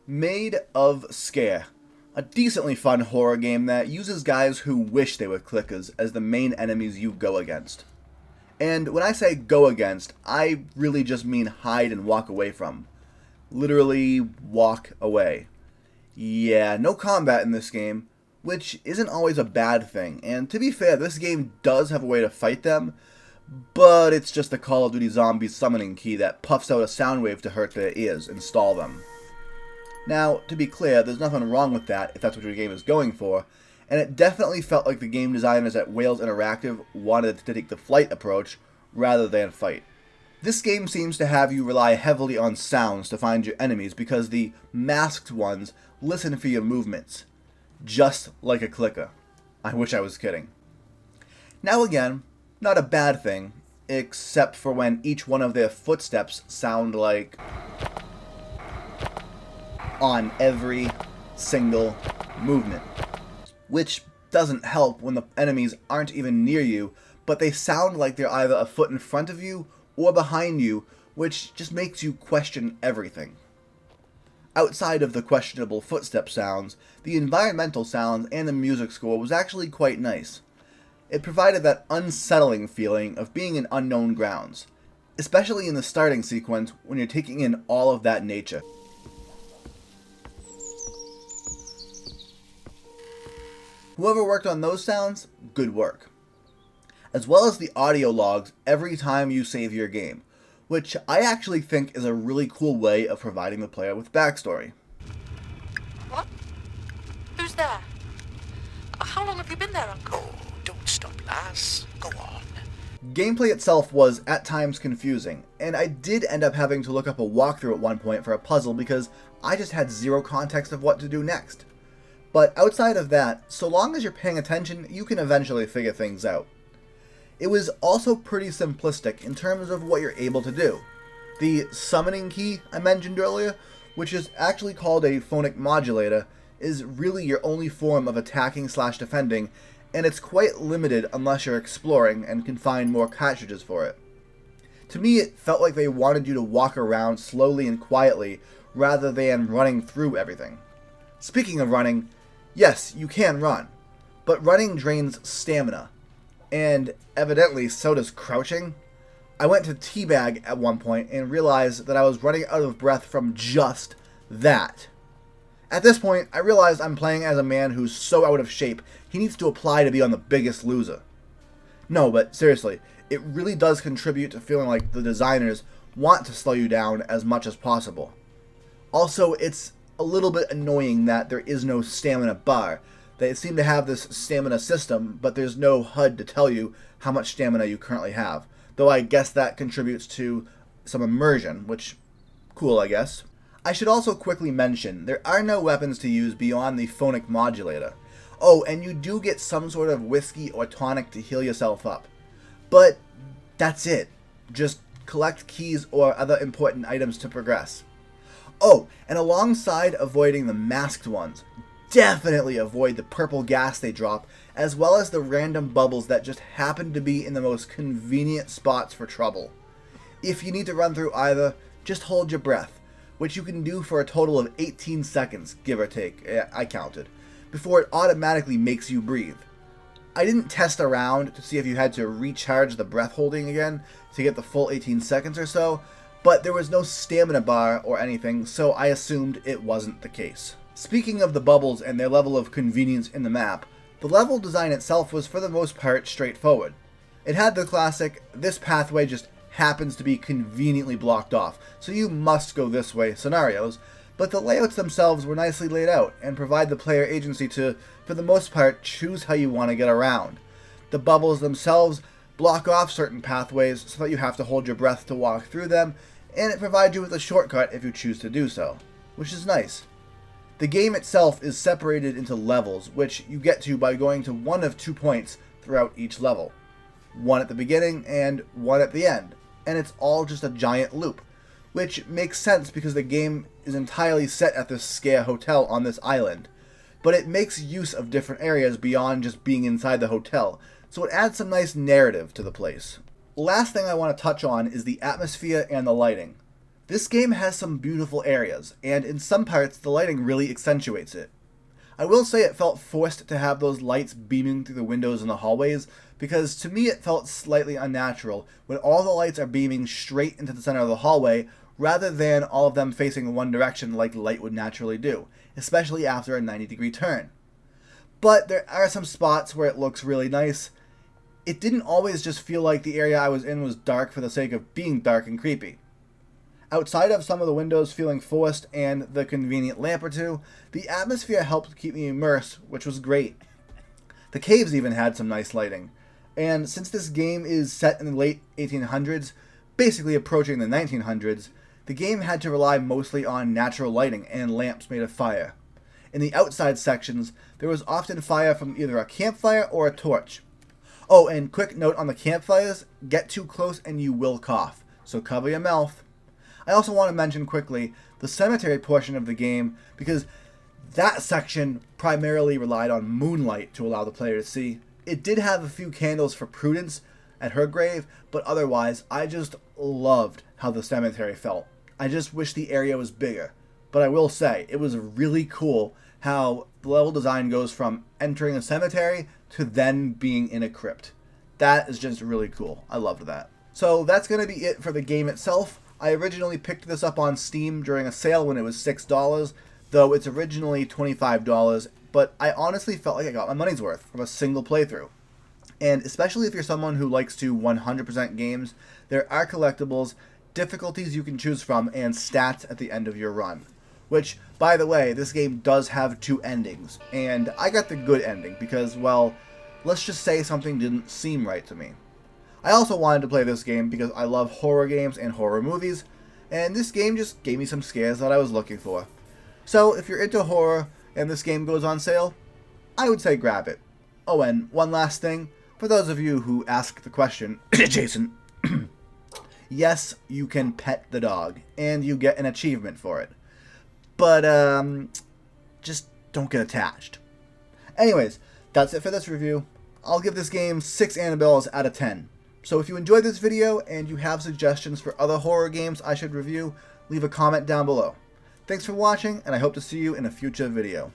Maid of Sker, a decently fun horror game that uses guys who wish they were clickers as the main enemies you go against. And when I say go against, I really just mean hide and walk away from. Literally, walk away. Yeah, no combat in this game, which isn't always a bad thing, and to be fair, this game does have a way to fight them, but it's just the Call of Duty Zombies summoning key that puffs out a sound wave to hurt their ears and stall them. Now, to be clear, there's nothing wrong with that if that's what your game is going for, and it definitely felt like the game designers at Wales Interactive wanted to take the flight approach rather than fight. This game seems to have you rely heavily on sounds to find your enemies because the masked ones listen for your movements, just like a clicker. I wish I was kidding. Now again, not a bad thing, except for when each one of their footsteps sound like on every single movement, which doesn't help when the enemies aren't even near you, but they sound like they're either a foot in front of you or behind you, which just makes you question everything. Outside of the questionable footstep sounds, the environmental sounds and the music score was actually quite nice. It provided that unsettling feeling of being in unknown grounds, especially in the starting sequence when you're taking in all of that nature. Whoever worked on those sounds, good work. As well as the audio logs every time you save your game, which I actually think is a really cool way of providing the player with backstory. What? Who's there? How long have you been there, Uncle? Oh, don't stop, lass. Go on. Gameplay itself was at times confusing, and I did end up having to look up a walkthrough at one point for a puzzle because I just had zero context of what to do next. But outside of that, so long as you're paying attention, you can eventually figure things out. It was also pretty simplistic in terms of what you're able to do. The summoning key I mentioned earlier, which is actually called a phonic modulator, is really your only form of attacking/defending, and it's quite limited unless you're exploring and can find more cartridges for it. To me, it felt like they wanted you to walk around slowly and quietly rather than running through everything. Speaking of running, yes, you can run, but running drains stamina, and evidently so does crouching. I went to teabag at one point and realized that I was running out of breath from just that. At this point, I realized I'm playing as a man who's so out of shape, he needs to apply to be on The Biggest Loser. No, but seriously, it really does contribute to feeling like the designers want to slow you down as much as possible. Also, it's a little bit annoying that there is no stamina bar. They seem to have this stamina system, but there's no HUD to tell you how much stamina you currently have. Though I guess that contributes to some immersion, which, cool I guess. I should also quickly mention, there are no weapons to use beyond the phonic modulator. Oh, and you do get some sort of whiskey or tonic to heal yourself up. But that's it. Just collect keys or other important items to progress. Oh, and alongside avoiding the masked ones, definitely avoid the purple gas they drop, as well as the random bubbles that just happen to be in the most convenient spots for trouble. If you need to run through either, just hold your breath, which you can do for a total of 18 seconds, give or take, I counted, before it automatically makes you breathe. I didn't test around to see if you had to recharge the breath holding again to get the full 18 seconds or so, but there was no stamina bar or anything, so I assumed it wasn't the case. Speaking of the bubbles and their level of convenience in the map, the level design itself was for the most part straightforward. It had the classic, this pathway just happens to be conveniently blocked off, so you must go this way scenarios, but the layouts themselves were nicely laid out and provide the player agency to, for the most part, choose how you want to get around. The bubbles themselves block off certain pathways so that you have to hold your breath to walk through them, and it provides you with a shortcut if you choose to do so, which is nice. The game itself is separated into levels, which you get to by going to one of 2 points throughout each level. One at the beginning and one at the end, and it's all just a giant loop, which makes sense because the game is entirely set at this Sker hotel on this island, but it makes use of different areas beyond just being inside the hotel, so it adds some nice narrative to the place. Last thing I want to touch on is the atmosphere and the lighting. This game has some beautiful areas, and in some parts the lighting really accentuates it. I will say it felt forced to have those lights beaming through the windows in the hallways, because to me it felt slightly unnatural when all the lights are beaming straight into the center of the hallway rather than all of them facing one direction like light would naturally do, especially after a 90-degree turn. But there are some spots where it looks really nice. It didn't always just feel like the area I was in was dark for the sake of being dark and creepy. Outside of some of the windows feeling forced and the convenient lamp or two, the atmosphere helped keep me immersed, which was great. The caves even had some nice lighting. And since this game is set in the late 1800s, basically approaching the 1900s, the game had to rely mostly on natural lighting and lamps made of fire. In the outside sections, there was often fire from either a campfire or a torch. Oh, and quick note on the campfires, get too close and you will cough, so cover your mouth. I also want to mention quickly the cemetery portion of the game, because that section primarily relied on moonlight to allow the player to see. It did have a few candles for Prudence at her grave, but otherwise I just loved how the cemetery felt. I just wish the area was bigger, but I will say it was really cool how the level design goes from entering a cemetery to then being in a crypt. That is just really cool. I loved that. So that's going to be it for the game itself. I originally picked this up on Steam during a sale when it was $6, though it's originally $25, but I honestly felt like I got my money's worth from a single playthrough. And especially if you're someone who likes to 100% games, there are collectibles, difficulties you can choose from, and stats at the end of your run. Which, by the way, this game does have 2 endings, and I got the good ending because, well, let's just say something didn't seem right to me. I also wanted to play this game because I love horror games and horror movies, and this game just gave me some scares that I was looking for. So if you're into horror and this game goes on sale, I would say grab it. Oh, and one last thing, for those of you who ask the question, Jason, yes, you can pet the dog, and you get an achievement for it. But, just don't get attached. Anyways, that's it for this review. I'll give this game 6 Annabelles out of 10. So if you enjoyed this video and you have suggestions for other horror games I should review, leave a comment down below. Thanks for watching, and I hope to see you in a future video.